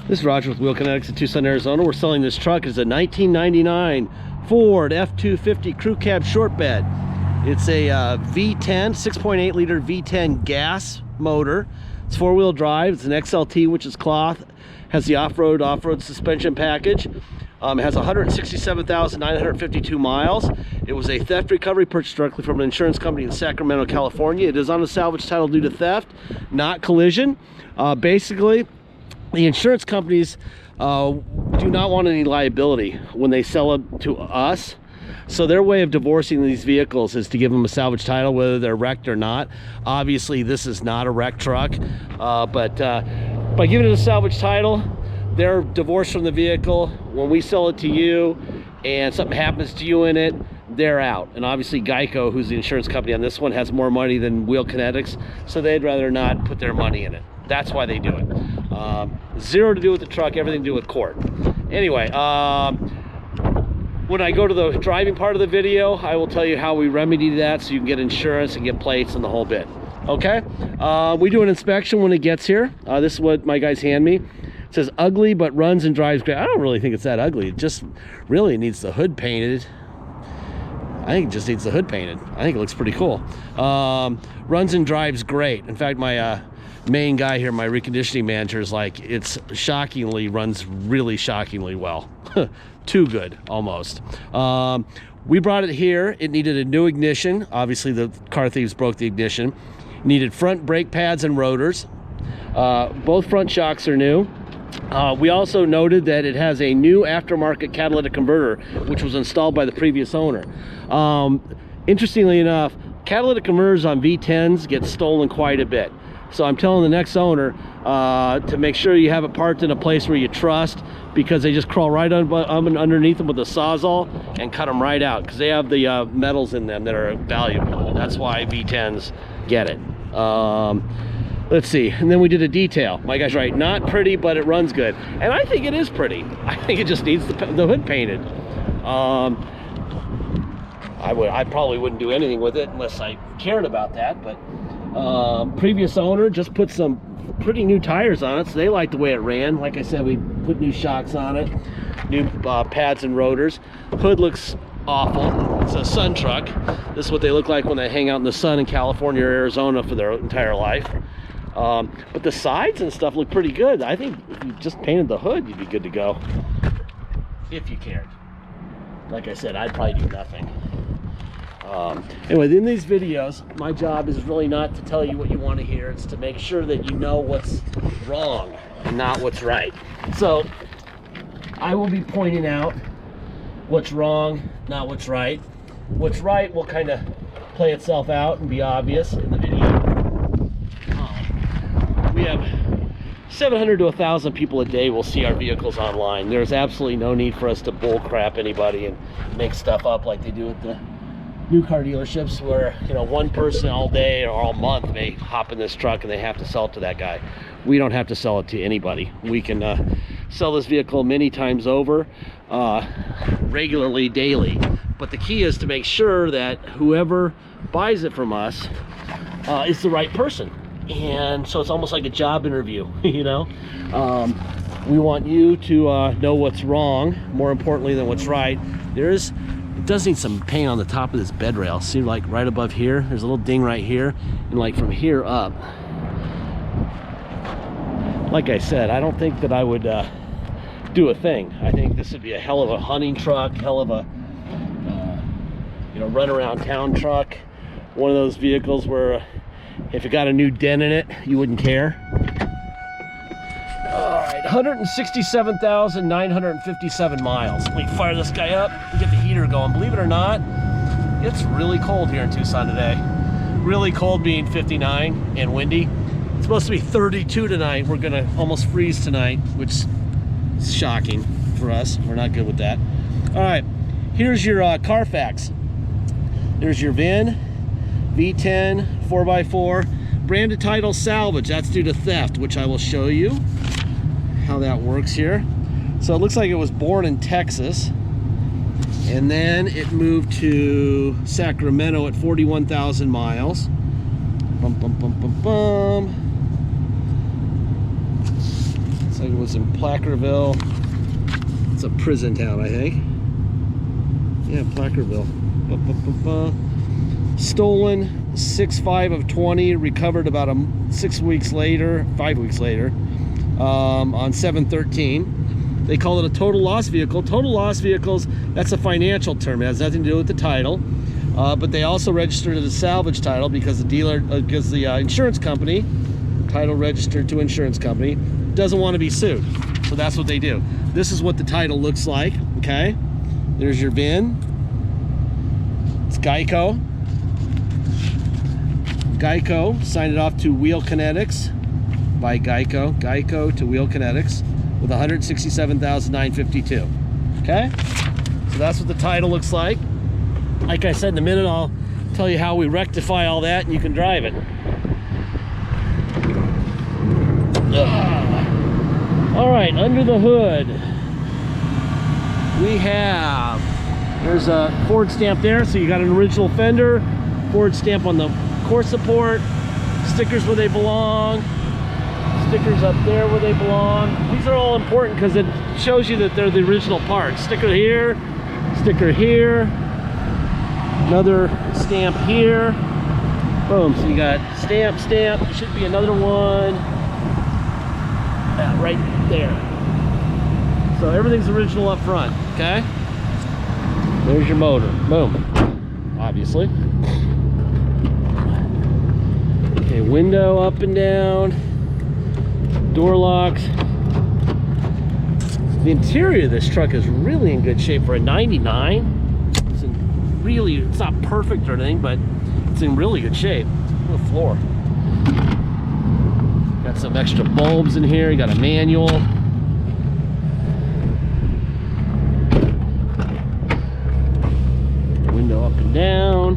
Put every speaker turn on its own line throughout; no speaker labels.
This is Roger with Wheel Kinetics in Tucson, Arizona. We're selling this truck. It's a 1999 Ford F250 crew cab short bed. It's a V10, 6.8 liter V10 gas motor. It's four-wheel drive. It's an XLT, which is cloth. Has the off-road suspension package. It has 167,952 miles. It was a theft recovery purchased directly from an insurance company in Sacramento, California. It is on a salvage title due to theft, not collision. Basically, the insurance companies do not want any liability when they sell it to us. So their way of divorcing these vehicles is to give them a salvage title, whether they're wrecked or not. Obviously, this is not a wrecked truck, but by giving it a salvage title, they're divorced from the vehicle. When we sell it to you and something happens to you in it, they're out. And obviously Geico, who's the insurance company on this one, has more money than Wheel Kinetics, so they'd rather not put their money in it. That's why they do it. Zero to do with the truck, everything to do with court. Anyway, when I go to the driving part of the video, I will tell you how we remedy that so you can get insurance and get plates and the whole bit. Okay? We do an inspection when it gets here. This is what my guys hand me. It says ugly but runs and drives great. I don't really think it's that ugly. It just really needs the hood painted. I think it just needs the hood painted. I think it looks pretty cool. Runs and drives great. In fact, my main guy here, my reconditioning manager, is like, it's runs really shockingly well. Too good, almost. We brought it here. It needed a new ignition. Obviously, the car thieves broke the ignition. It needed front brake pads and rotors. Both front shocks are new. We also noted that it has a new aftermarket catalytic converter, which was installed by the previous owner. Interestingly enough, catalytic converters on V10s get stolen quite a bit. So I'm telling the next owner to make sure you have it parked in a place where you trust, because they just crawl right underneath them with a Sawzall and cut them right out, because they have the metals in them that are valuable. That's why V10s get it. Let's see, and then we did a detail. My guy's right, not pretty, but it runs good. And I think it is pretty. I think it just needs the hood painted. I probably wouldn't do anything with it unless I cared about that, but previous owner just put some pretty new tires on it, so they liked the way it ran. Like I said, we put new shocks on it, new pads and rotors. Hood looks awful. It's a sun truck. This is what they look like when they hang out in the sun in California or Arizona for their entire life. But the sides and stuff look pretty good. I think if you just painted the hood, you'd be good to go, if you cared. Like I said, I'd probably do nothing. Anyway, in these videos, my job is really not to tell you what you want to hear. It's to make sure that you know what's wrong and not what's right. So I will be pointing out what's wrong, not what's right. What's right will kind of play itself out and be obvious in the video. We have 700 to 1,000 people a day will see our vehicles online. There's absolutely no need for us to bull crap anybody and make stuff up like they do at the new car dealerships, where, you know, one person all day or all month may hop in this truck and they have to sell it to that guy. We don't have to sell it to anybody. We can sell this vehicle many times over, regularly, daily. But the key is to make sure that whoever buys it from us is the right person. And so it's almost like a job interview, you know. We want you to know what's wrong, more importantly than what's right. It does need some paint on the top of this bed rail. See, like right above here, there's a little ding right here, and like from here up. Like I said, I don't think that I would do a thing. I think this would be a hell of a hunting truck, hell of a you know, run around town truck. One of those vehicles where if it got a new dent in it, you wouldn't care. All right, 167,957 miles. Let me fire this guy up and get the heater going. Believe it or not, it's really cold here in Tucson today. Really cold, being 59 and windy. It's supposed to be 32 tonight. We're gonna almost freeze tonight, which is shocking for us. We're not good with that. All right, here's your Carfax. There's your VIN, V10 4x4, branded title salvage. That's due to theft, which I will show you how that works here. So it looks like it was born in Texas, and then it moved to Sacramento at 41,000 miles. Bum, bum, bum, bum, bum. So it was in Placerville. It's a prison town, I think. Yeah, Placerville. Stolen 6/5 of 20, recovered about 5 weeks later, on 7/13. They call it a total loss vehicle. Total loss vehicles, that's a financial term. It has nothing to do with the title. But they also registered as a salvage title because the dealer, because the insurance company, title registered to insurance company, doesn't want to be sued. So that's what they do. This is what the title looks like, okay? There's your VIN. It's Geico. Geico signed it off to Wheel Kinetics by Geico. Geico to Wheel Kinetics with 167,952. Okay? So that's what the title looks like. Like I said, in a minute I'll tell you how we rectify all that and you can drive it. All right, under the hood we have, there's a Ford stamp there, so you got an original fender, Ford stamp on the core support, stickers where they belong, stickers up there where they belong. These are all important because it shows you that they're the original parts. Sticker here, another stamp here. Boom, so you got stamp, there should be another one right there. So everything's original up front, okay? There's your motor, boom, obviously. Okay, window up and down, door locks. The interior of this truck is really in good shape for a 99. It's not perfect or anything, but it's in really good shape. Look at the floor. Got some extra bulbs in here. You got a manual. Window up and down.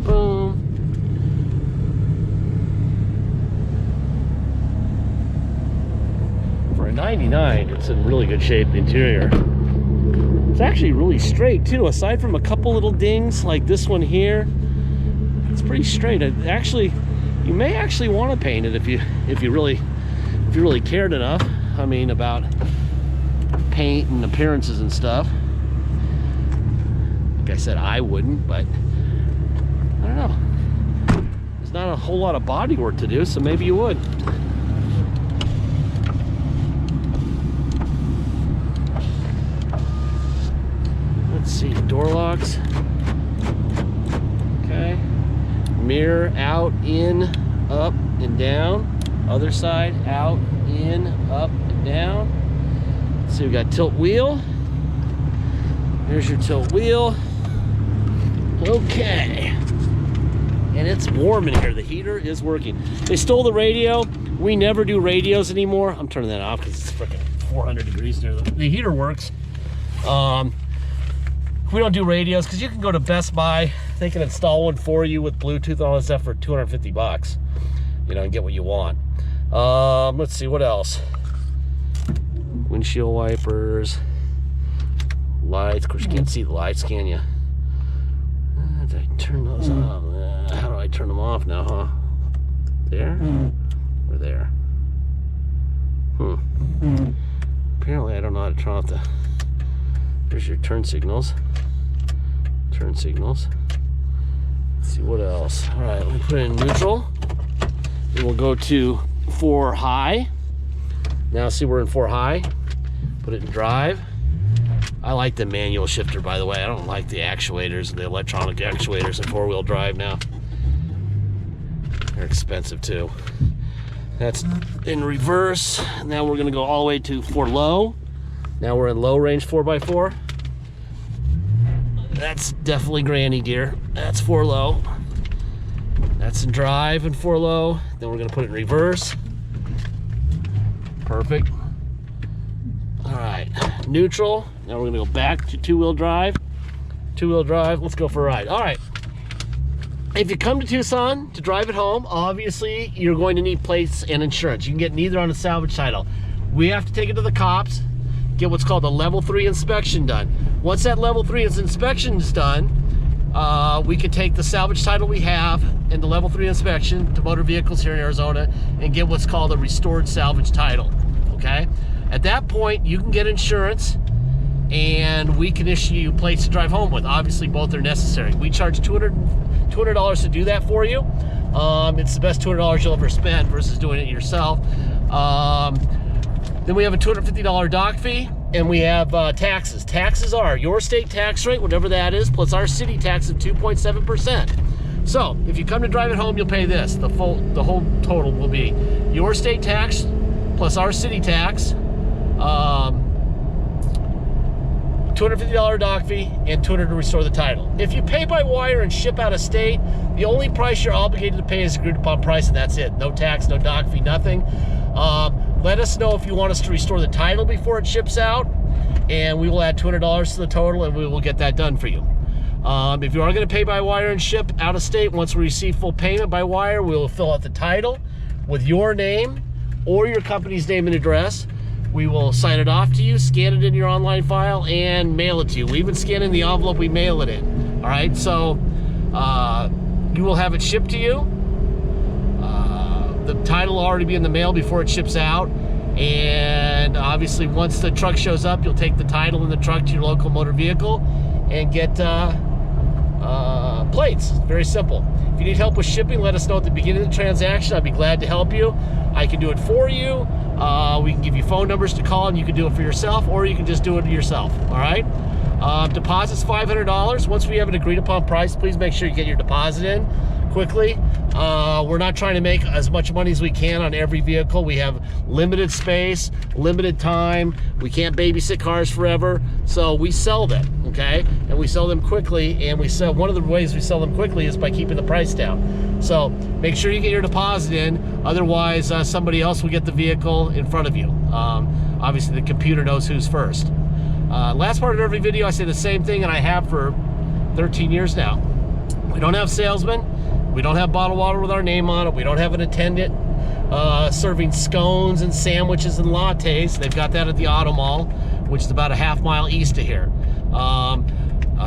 Boom. For a 99, it's in really good shape, the interior. It's actually really straight too, aside from a couple little dings like this one here. It's pretty straight. Actually, you may actually want to paint it if you really cared enough. I mean, about paint and appearances and stuff. Like I said, I wouldn't, but I don't know. There's not a whole lot of body work to do, so maybe you would. Let's see, door locks. Okay. Mirror out, in, up, and down. Other side, out, in, up, and down. So we've got tilt wheel. There's your tilt wheel. Okay. And it's warm in here. The heater is working. They stole the radio. We never do radios anymore. I'm turning that off because it's freaking 400 degrees there. The heater works. We don't do radios because you can go to Best Buy. They can install one for you with Bluetooth and all that stuff for 250 bucks. You know, and get what you want. Let's see, what else? Windshield wipers. Lights. Of course, you can't see the lights, can you? Did I turn those off? How do I turn them off now, huh? There? Or there? Apparently, I don't know how to turn off the... There's your turn signals. Turn signals. Let's see what else. All right, let me put it in neutral. Then we'll go to 4 high. Now see, we're in 4 high. Put it in drive. I like the manual shifter, by the way. I don't like the actuators, the electronic actuators in 4-wheel drive now. They're expensive too. That's in reverse. Now we're gonna go all the way to 4 low. Now we're in low range 4x4. That's definitely granny gear. That's 4 low. That's in drive and 4 low. Then we're gonna put it in reverse. Perfect. All right, neutral. Now we're gonna go back to 2-wheel drive. 2-wheel drive, let's go for a ride. All right, if you come to Tucson to drive it home, obviously you're going to need plates and insurance. You can get neither on a salvage title. We have to take it to the cops, get what's called a level 3 inspection done. Once that level 3 inspection is done, we could take the salvage title we have in the level 3 inspection to motor vehicles here in Arizona and get what's called a restored salvage title, okay? At that point, you can get insurance and we can issue you plates to drive home with. Obviously, both are necessary. We charge $200 to do that for you. It's the best $200 you'll ever spend versus doing it yourself. Then we have a $250 dock fee, and we have taxes. Taxes are your state tax rate, whatever that is, plus our city tax of 2.7%. So if you come to drive it home, you'll pay this. The whole total will be your state tax plus our city tax, $250 dock fee, and $200 to restore the title. If you pay by wire and ship out of state, the only price you're obligated to pay is agreed upon price, and that's it. No tax, no dock fee, nothing. Let us know if you want us to restore the title before it ships out, and we will add $200 to the total, and we will get that done for you. If you are going to pay by wire and ship out of state, once we receive full payment by wire, we will fill out the title with your name or your company's name and address. We will sign it off to you, scan it in your online file, and mail it to you. We even scan in the envelope we mail it in. All right, so you will have it shipped to you. The title will already be in the mail before it ships out. And obviously, once the truck shows up, you'll take the title in the truck to your local motor vehicle and get plates. Very simple. If you need help with shipping, let us know at the beginning of the transaction. I'd be glad to help you. I can do it for you. We can give you phone numbers to call, and you can do it for yourself, or you can just do it yourself. All right. Deposit's $500. Once we have an agreed upon price, please make sure you get your deposit in quickly. We're not trying to make as much money as we can on every vehicle. We have limited space, limited time. We can't babysit cars forever, so we sell them, okay? And we sell them quickly, and one of the ways we sell them quickly is by keeping the price down. So make sure you get your deposit in, otherwise somebody else will get the vehicle in front of you. Obviously the computer knows who's first. Last part of every video I say the same thing, and I have for 13 years now. We don't have salesmen. We don't have bottled water with our name on it. We don't have an attendant serving scones and sandwiches and lattes. They've got that at the Auto Mall, which is about a half-mile east of here.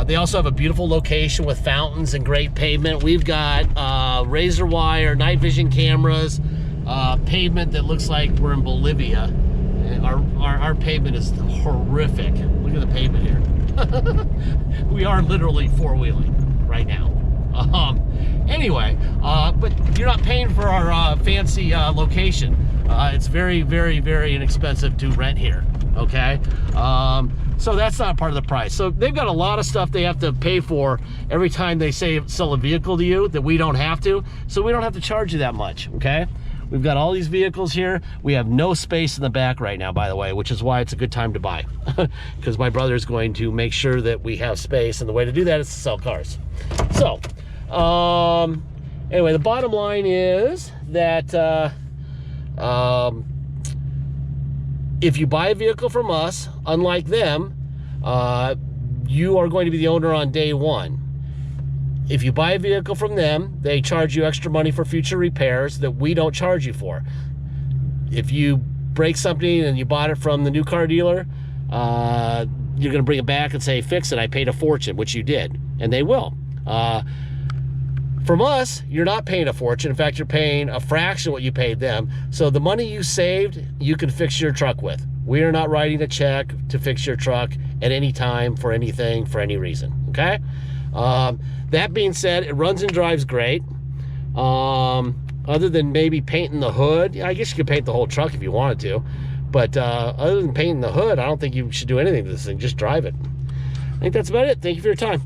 They also have a beautiful location with fountains and great pavement. We've got razor wire, night vision cameras, pavement that looks like we're in Bolivia. And our pavement is horrific. Look at the pavement here. We are literally four-wheeling right now. Anyway, but you're not paying for our fancy location. It's very, very, very inexpensive to rent here, okay? So that's not part of the price. So they've got a lot of stuff they have to pay for every time they sell a vehicle to you that we don't have to, so we don't have to charge you that much, okay? We've got all these vehicles here. We have no space in the back right now, by the way, which is why it's a good time to buy, because my brother's going to make sure that we have space, and the way to do that is to sell cars. So, anyway, the bottom line is that if you buy a vehicle from us, unlike them, you are going to be the owner on day one. If you buy a vehicle from them, they charge you extra money for future repairs that we don't charge you for. If you break something and you bought it from the new car dealer, you're gonna bring it back and say, fix it, I paid a fortune, which you did, and they will. From us, you're not paying a fortune. In fact, you're paying a fraction of what you paid them. So the money you saved, you can fix your truck with. We are not writing a check to fix your truck at any time for anything, for any reason, okay? That being said, it runs and drives great. Other than maybe painting the hood, I guess you could paint the whole truck if you wanted to, but other than painting the hood, I don't think you should do anything to this thing. Just drive it. I think that's about it. Thank you for your time.